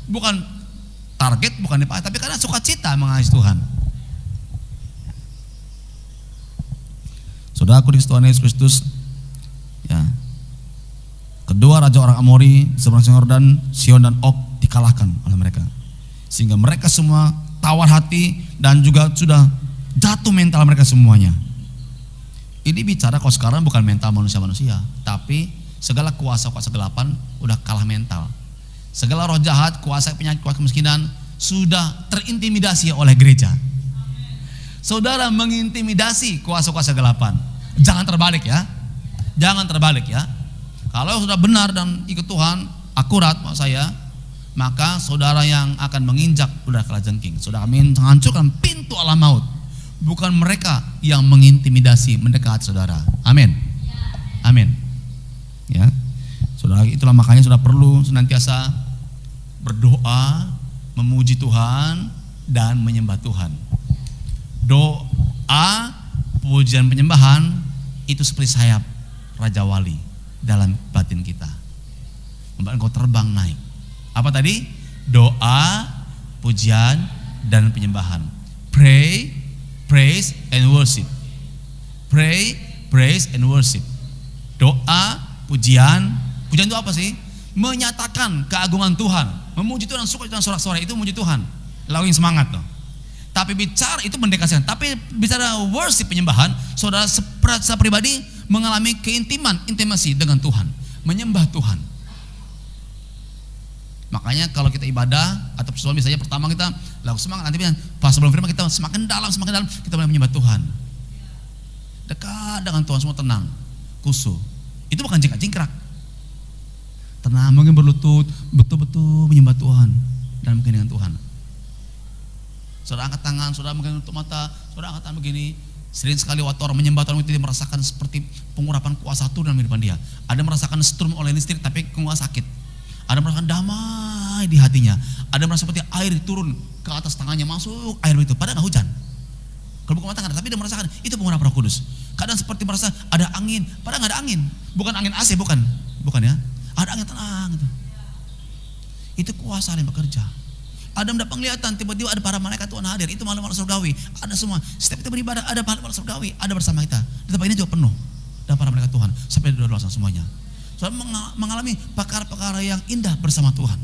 bukan target, bukan dipaksa, tapi karena sukacita mengasihi Tuhan. Saudaraku di Tuhan Yesus Kristus, ya, kedua raja orang Amori seberang sungai Yordan, Sihon dan Og, dikalahkan oleh mereka, sehingga mereka semua tawar hati dan juga sudah jatuh mental mereka semuanya. Ini bicara kalau sekarang bukan mental manusia-manusia, tapi segala kuasa-kuasa kegelapan udah kalah mental. Segala roh jahat, kuasa penyakit, kuasa kemiskinan sudah terintimidasi oleh gereja. Saudara mengintimidasi kuasa-kuasa kegelapan. Jangan terbalik ya. Jangan terbalik ya. Kalau sudah benar dan ikut Tuhan, akurat maksud saya, maka saudara yang akan menginjak udah kalajengking. Saudara akan menghancurkan pintu alam maut. Bukan mereka yang mengintimidasi mendekat saudara. Amin. Amin. Ya. Saudara, itulah makanya sudah perlu senantiasa berdoa, memuji Tuhan dan menyembah Tuhan. Doa, pujian, penyembahan itu seperti sayap Raja Wali dalam batin kita, membuat engkau terbang naik. Apa tadi? Doa, pujian, dan penyembahan. Pray, praise, and worship. Pray, praise, and worship. Doa, pujian itu apa sih? Menyatakan keagungan Tuhan, memuji Tuhan, suka dengan sorak-sorai, itu memuji Tuhan, lalu yang semangat tuh. Tapi bicara itu mendekatkan. Tapi bicara worship, penyembahan, saudara secara pribadi mengalami intimasi dengan Tuhan, menyembah Tuhan. Makanya kalau kita ibadah atau persoalan misalnya pertama kita lalu semangat, nanti pas sebelum firman kita semakin dalam kita mulai menyembah Tuhan. Dekat dengan Tuhan, semua tenang, khusyuk. Itu bukan jingkrak-jingkrak. Tenang, mungkin berlutut, betul-betul menyembah Tuhan dalam keheningan Tuhan. Saudara angkat tangan, saudara mungkin tutup mata, saudara angkat tangan begini. Sering sekali waktu orang menyembah Tuhan itu dia merasakan seperti pengurapan kuasa Tuhan dalam kehidupan dia. Ada merasakan strum oleh listrik tapi nggak sakit. Ada merasakan damai di hatinya. Ada merasa seperti air turun ke atas tangannya, masuk air itu. Padahal nggak hujan. Kalau bukan mata tapi dia merasakan itu pengurapan Roh Kudus. Kadang seperti merasa ada angin, padahal nggak ada angin. Bukan angin AC, bukan ya. Ada angin tenang gitu. Itu kuasa yang bekerja. Ada mendapat penglihatan, tiba-tiba ada para malaikat Tuhan hadir. Itu makhluk surgawi. Ada semua. Setiap kita beribadah ada makhluk surgawi, ada bersama kita. Di tempat ini juga penuh dan para malaikat Tuhan sampai di luar semuanya. Soalnya mengalami perkara-perkara yang indah bersama Tuhan.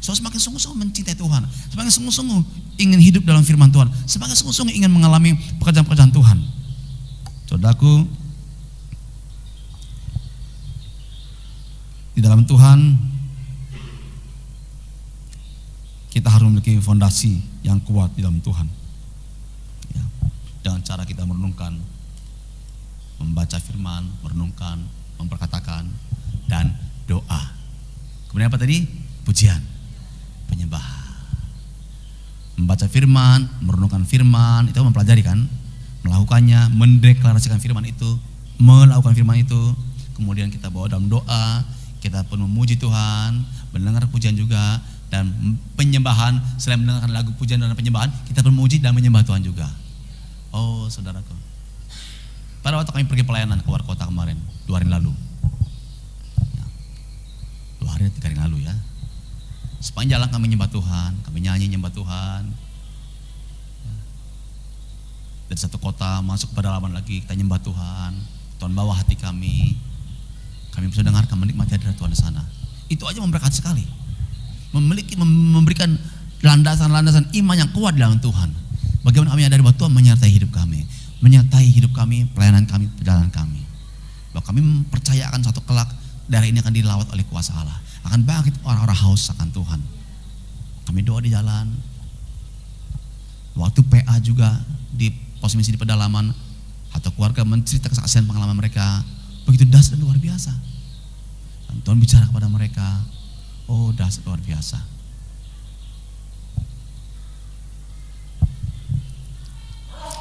Soalnya semakin sungguh-sungguh mencintai Tuhan, semakin sungguh-sungguh ingin hidup dalam firman Tuhan, semakin sungguh-sungguh ingin mengalami pekerjaan-pekerjaan Tuhan. Saudaraku, di dalam Tuhan kita harus memiliki fondasi yang kuat di dalam Tuhan. Ya, dengan cara kita merenungkan, membaca firman, merenungkan, memperkatakan, dan doa. Kemudian apa tadi? Pujian, penyembahan. Membaca firman, merenungkan firman, itu mempelajari kan? Melakukannya, mendeklarasikan firman itu, melakukan firman itu. Kemudian kita bawa dalam doa, kita pun memuji Tuhan, mendengar pujian juga. Dan penyembahan, selain mendengarkan lagu pujian dan penyembahan, kita memuji dan menyembah Tuhan juga. Oh saudaraku, pada waktu kami pergi pelayanan keluar kota kemarin 2 hari lalu, 2 hari 3 hari lalu ya, sepanjang jalan kami menyembah Tuhan, kami nyanyi menyembah Tuhan. Dari satu kota masuk ke pedalaman lagi, kita menyembah Tuhan. Tuhan bawa hati kami bisa dengarkan, menikmati hadirat Tuhan di sana. Itu aja memberkati sekali. Memberikan landasan-landasan iman yang kuat dalam Tuhan. Bagaimana kami ada di bawah Tuhan menyertai hidup kami, pelayanan kami, perjalanan kami. Bahwa kami percayakan satu kelak daerah ini akan dilawat oleh kuasa Allah. Akan bangkit orang-orang haus akan Tuhan. Kami doa di jalan. Waktu PA juga di pos misi di pedalaman, atau keluarga mencerita kesaksian pengalaman mereka, begitu dahsyat dan luar biasa. Dan Tuhan bicara kepada mereka. Oh dahsyat luar biasa.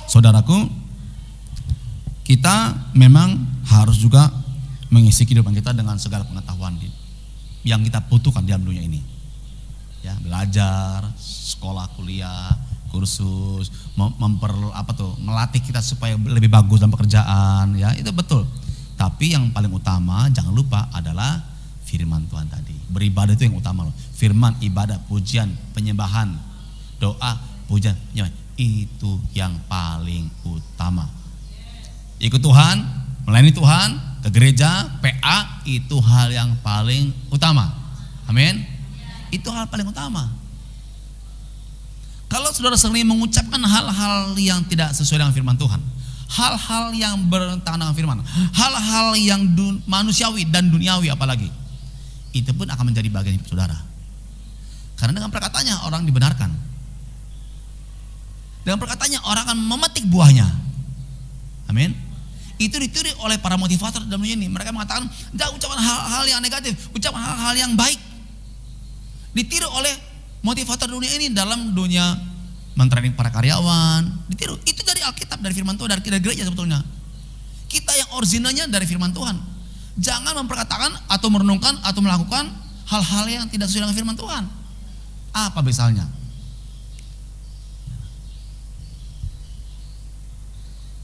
Saudaraku, kita memang harus juga mengisi kehidupan kita dengan segala pengetahuan yang kita butuhkan di dalam dunia ini. Ya, belajar, sekolah, kuliah, kursus, melatih kita supaya lebih bagus dalam pekerjaan, ya itu betul. Tapi yang paling utama jangan lupa adalah firman Tuhan tadi. Beribadah itu yang utama loh. Firman, ibadah, pujian, penyembahan, doa, pujian, penyembahan. Itu yang paling utama. Ikut Tuhan, melayani Tuhan, ke gereja, PA, itu hal yang paling utama. Amin. Itu hal paling utama. Kalau saudara sering mengucapkan hal-hal yang tidak sesuai dengan firman Tuhan, hal-hal yang bertentangan dengan firman, hal-hal yang manusiawi dan duniawi apalagi, itu pun akan menjadi bagian hidup saudara. Karena dengan perkataannya orang dibenarkan. Dengan perkataannya orang akan memetik buahnya. Amin. itu ditiru oleh para motivator dalam dunia ini. Mereka mengatakan jangan ucapan hal-hal yang negatif, ucapan hal-hal yang baik. Ditiru oleh motivator dunia ini dalam dunia mentraining para karyawan, ditiru. Itu dari Alkitab, dari firman Tuhan, dari gereja sebetulnya. Kita yang originalnya dari firman Tuhan. Jangan memperkatakan atau merenungkan atau melakukan hal-hal yang tidak sesuai dengan firman Tuhan. Apa misalnya?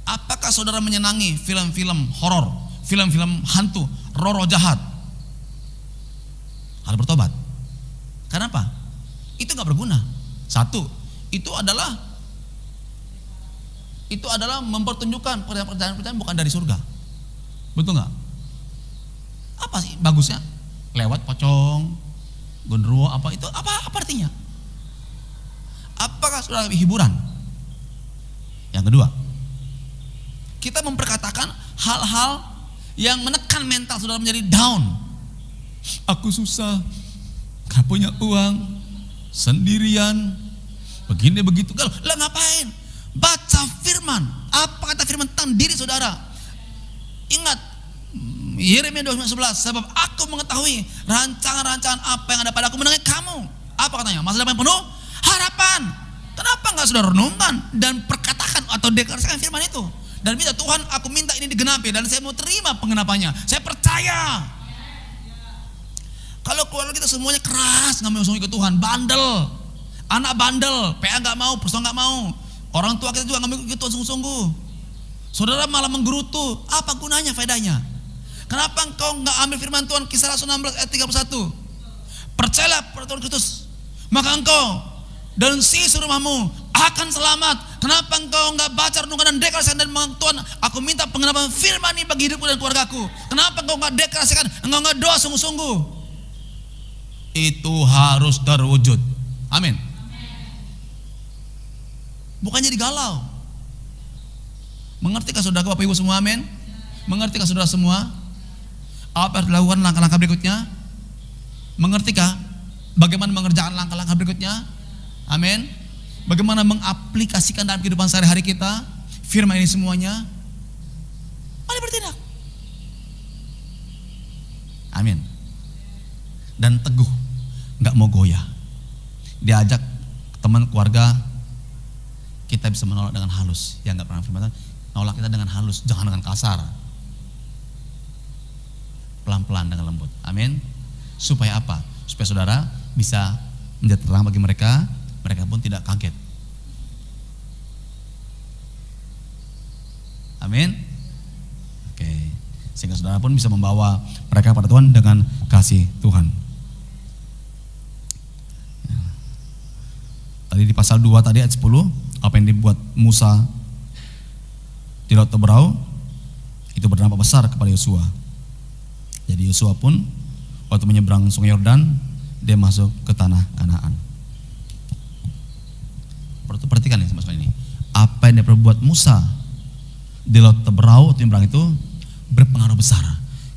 Apakah saudara menyenangi film-film horor, film-film hantu, roh jahat? Harus bertobat. Kenapa? Itu gak berguna. Satu, itu adalah mempertunjukkan perjalanan bukan dari surga. Betul gak? Apa sih bagusnya? Lewat pocong, gondruwo, apa itu? Apa artinya? Apakah saudara hiburan? Yang kedua, kita memperkatakan hal-hal yang menekan mental saudara menjadi down. Aku susah, gak punya uang, sendirian, begini begitu. Lah ngapain? Baca firman. Apa kata firman tentang diri saudara? Ingat Yeremia 29:11, sebab aku mengetahui rancangan-rancangan apa yang ada padaku mengenai kamu. Apa katanya? Masa depan penuh harapan. Kenapa gak saudara renungkan dan perkatakan atau deklarasikan firman itu? Dan minta Tuhan, aku minta ini digenapi dan saya mau terima pengenapannya. Saya percaya. Kalau keluarga kita semuanya keras, nggak mau ikut Tuhan, bandel, anak bandel, PA nggak mau, personal nggak mau, orang tua kita juga nggak mau ikut Tuhan sungguh-sungguh. Saudara malah menggerutu, apa gunanya, faedahnya? Kenapa engkau nggak ambil firman Tuhan Kisah Rasul 16 ayat 31? Percayalah pada Tuhan Kristus, maka engkau dan si rumahmu akan selamat. Kenapa engkau enggak baca, renungkan dan deklarasikan dan Tuhan, aku minta pengenapan firman ini bagi hidupku dan keluargaku. Kenapa engkau enggak deklarasikan, engkau enggak doa sungguh-sungguh? Itu harus terwujud. Amin. Bukan jadi galau. Mengertikah saudara Bapak Ibu semua? Amin. Mengertikah saudara semua? Apa yang dilakukan langkah-langkah berikutnya? Mengertikah bagaimana mengerjakan langkah-langkah berikutnya? Amin. Bagaimana mengaplikasikan dalam kehidupan sehari-hari kita firman ini semuanya? Mari bertindak. Amin. Dan teguh, nggak mau goyah. Diajak teman keluarga, kita bisa menolak dengan halus. Yang nggak pernah firman Tuhan, nolak kita dengan halus, jangan dengan kasar. Pelan-pelan dengan lembut. Amin. Supaya apa? Supaya saudara bisa menjadi terang bagi mereka. Mereka pun tidak kaget. Amin. Oke. Sehingga saudara pun bisa membawa mereka pada Tuhan dengan kasih Tuhan. Tadi di pasal 2 tadi ayat 10, apa yang dibuat Musa di Laut Teberau itu berdampak besar kepada Yosua. Jadi Yosua pun waktu menyeberang Sungai Yordan, dia masuk ke tanah Kanaan. Perhatikan ya sama sekali ini. Apa yang diperbuat Musa di Laut Teberau waktu menyeberang itu berpengaruh besar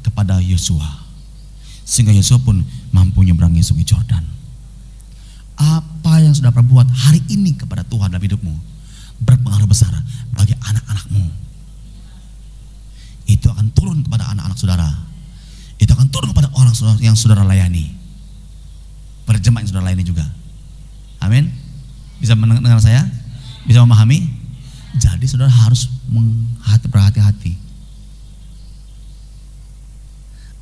kepada Yosua, sehingga Yosua pun mampu menyeberangi Sungai Yordan. Apa yang sudah perbuat hari ini kepada Tuhan dalam hidupmu berpengaruh besar bagi anak-anakmu. Itu akan turun kepada anak-anak saudara. Itu akan turun kepada orang yang saudara layani, berjemaat yang saudara layani juga. Amin. Bisa mendengar saya? Bisa memahami? Jadi saudara harus berhati-hati.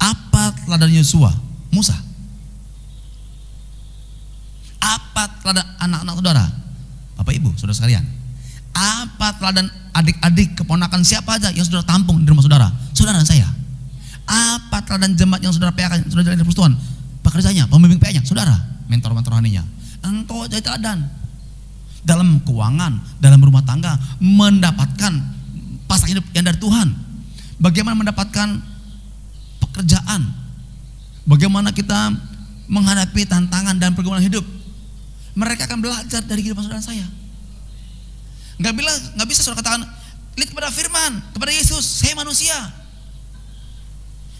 Apa teladan Yosua? Musa. Apa teladan anak-anak saudara? Bapak Ibu, saudara sekalian. Apa teladan adik-adik, keponakan siapa aja yang saudara tampung di rumah saudara? Saudara dan saya. Apa teladan jemaat yang saudara PA-kan, saudara jalan di persekutuan? Pekerjanya, pembimbing PA-nya, saudara, mentor-mentor rohaninya. Engkau jadi teladan. Dalam keuangan, dalam rumah tangga, mendapatkan pasangan hidup yang dari Tuhan. Bagaimana mendapatkan pekerjaan? Bagaimana kita menghadapi tantangan dan pergumulan hidup? Mereka akan belajar dari kehidupan saudara saya. Nggak bisa saudara katakan, lihat kepada firman, kepada Yesus, saya manusia.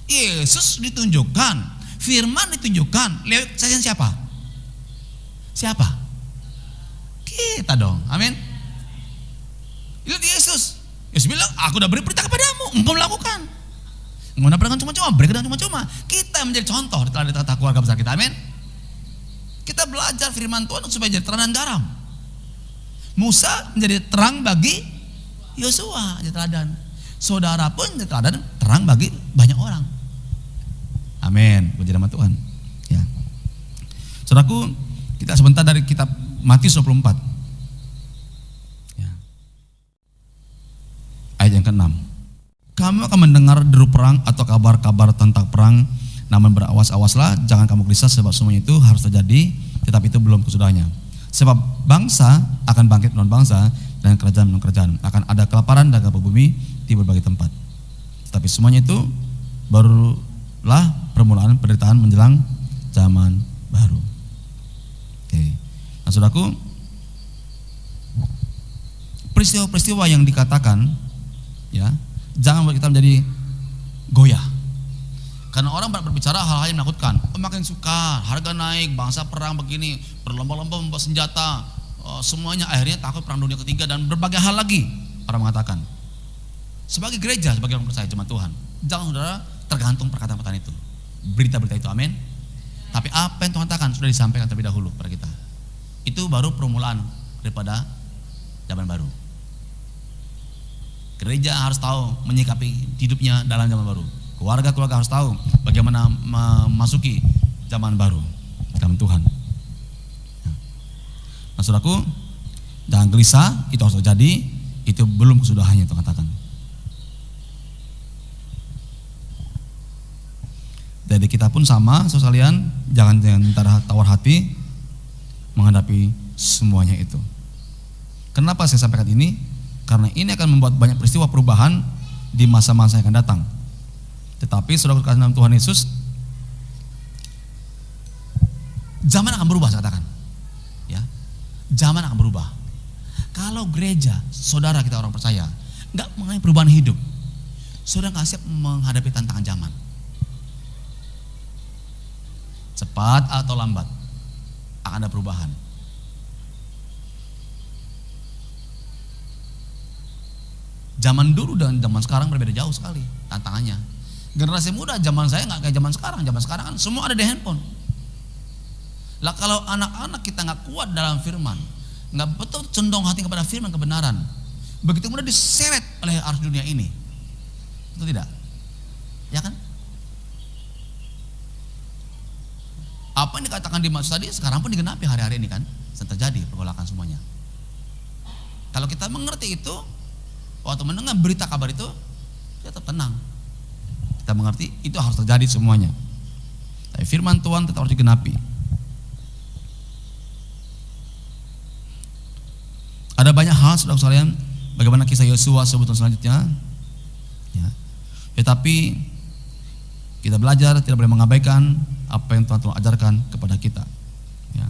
Yesus ditunjukkan, firman ditunjukkan. Lewat sajian siapa? Siapa? Kita dong. Amin. Lihat Yesus, Yesus bilang, aku udah beri perintah kepadamu, engkau melakukan. Engkau mendapatkan cuma-cuma, berikan cuma-cuma. Kita menjadi contoh di tata keluarga besar kita, amin. Kita belajar firman Tuhan supaya jadi terang dan garam. Musa menjadi terang bagi Yosua, jadi teladan. Saudara pun jadi teladan, terang bagi banyak orang. Amin, puji nama Tuhan. Ya. Saudaraku, kita sebentar dari kitab Matius 24. Ya. Ayat yang ke-6. Kamu akan mendengar deru perang atau kabar-kabar tentang perang, namun berawas-awaslah, jangan kamu gelisah sebab semuanya itu harus terjadi, tetapi itu belum kesudahannya. Sebab bangsa akan bangkit melawan bangsa dan kerajaan melawan kerajaan, akan ada kelaparan dan gempa bumi di berbagai tempat. Tetapi semuanya itu barulah permulaan penderitaan menjelang zaman baru. Oke. Nah, saudaraku, peristiwa-peristiwa yang dikatakan, ya, jangan buat kita menjadi goyah. Karena orang berbicara hal-hal yang menakutkan. Makin suka, harga naik, bangsa perang begini, berlomba-lomba membawa senjata, semuanya akhirnya takut perang dunia ketiga dan berbagai hal lagi. Orang mengatakan. Sebagai gereja, sebagai orang percaya jemaat Tuhan, jangan saudara tergantung perkataan-perkataan itu, berita-berita itu, amin. Tapi apa yang Tuhan katakan sudah disampaikan terlebih dahulu kepada kita. Itu baru permulaan daripada zaman baru. Gereja harus tahu menyikapi hidupnya dalam zaman baru. Keluarga-keluarga harus tahu bagaimana memasuki zaman baru dalam Tuhan. Nah, saudaraku, jangan gelisah, itu harus terjadi, itu belum kesudahannya, Tuhan katakan. Jadi kita pun sama, saudara sekalian, jangan tawar hati menghadapi semuanya itu. Kenapa saya sampaikan ini? Karena ini akan membuat banyak peristiwa perubahan di masa-masa yang akan datang. Tetapi saudara kasih dalam Tuhan Yesus, zaman akan berubah, saya katakan. Ya, zaman akan berubah. Kalau gereja, saudara kita orang percaya, nggak mengalami perubahan hidup, saudara nggak siap menghadapi tantangan zaman. Cepat atau lambat akan ada perubahan. Zaman dulu dan zaman sekarang berbeda jauh sekali tantangannya. Generasi muda zaman saya nggak kayak zaman sekarang. Zaman sekarang kan semua ada di handphone. Lah kalau anak-anak kita nggak kuat dalam firman, nggak betul condong hati kepada firman kebenaran, begitu mudah diseret oleh arus dunia ini. Betul tidak? Ya kan? Apa yang dikatakan di Matius tadi sekarang pun digenapi hari-hari ini kan, sedang terjadi pergolakan semuanya. Kalau kita mengerti itu, waktu mendengar berita kabar itu, tetap tenang. Kita mengerti itu harus terjadi semuanya. Tapi firman Tuhan tetap harus digenapi. Ada banyak hal, saudara sekalian, bagaimana kisah Yosua sebutan selanjutnya. Ya. Tetapi kita belajar tidak boleh mengabaikan apa yang Tuhan ajarkan kepada kita. Ya.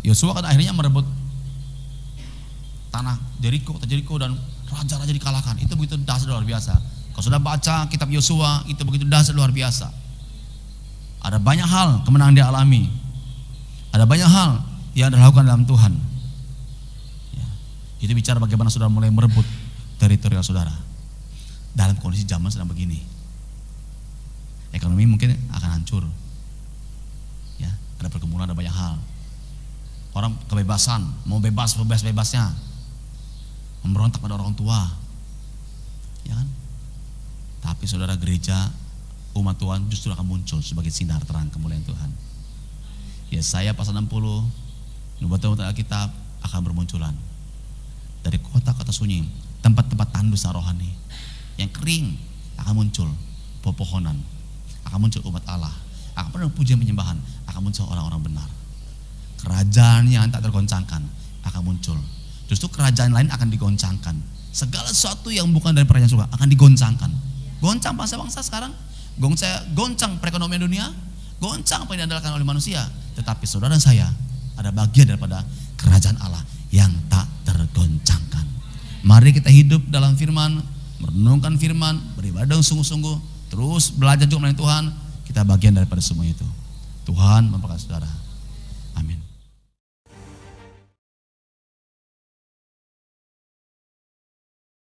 Yosua kan akhirnya merebut tanah Jeriko dan raja-raja dikalahkan. Itu begitu dahsyat luar biasa. Kalau sudah baca kitab Yosua, itu begitu dahsyat luar biasa. Ada banyak hal kemenangan dia alami. Ada banyak hal yang dilakukan dalam Tuhan. Ya. Itu bicara bagaimana saudara mulai merebut teritorial saudara dalam kondisi zaman sedang begini. Ekonomi mungkin akan hancur. Ya, ada pergumulan, ada banyak hal. Orang kebebasan, mau bebas-bebasnya, memberontak pada orang tua. Ya kan? Tapi saudara, gereja umat Tuhan justru akan muncul sebagai sinar terang kemuliaan Tuhan. Yesaya pasal 60, nubuat-nubuat Alkitab akan bermunculan. Dari kota-kota sunyi, tempat-tempat tandus rohani yang kering akan muncul pepohonan. Akan muncul umat Allah, akan penuh pujian penyembahan, akan muncul orang-orang benar. Kerajaan yang tak tergoncangkan akan muncul. Justru kerajaan lain akan digoncangkan. Segala sesuatu yang bukan dari kerajaan surga akan digoncangkan. Goncang bangsa-bangsa sekarang, goncang perekonomian dunia, goncang apa yang diandalkan oleh manusia. Tetapi saudara dan saya ada bagian daripada kerajaan Allah yang tak tergoncangkan. Mari kita hidup dalam firman, merenungkan firman, beribadah sungguh-sungguh, terus belajar juga melalui Tuhan. Kita bagian daripada semua itu. Tuhan memberkati saudara.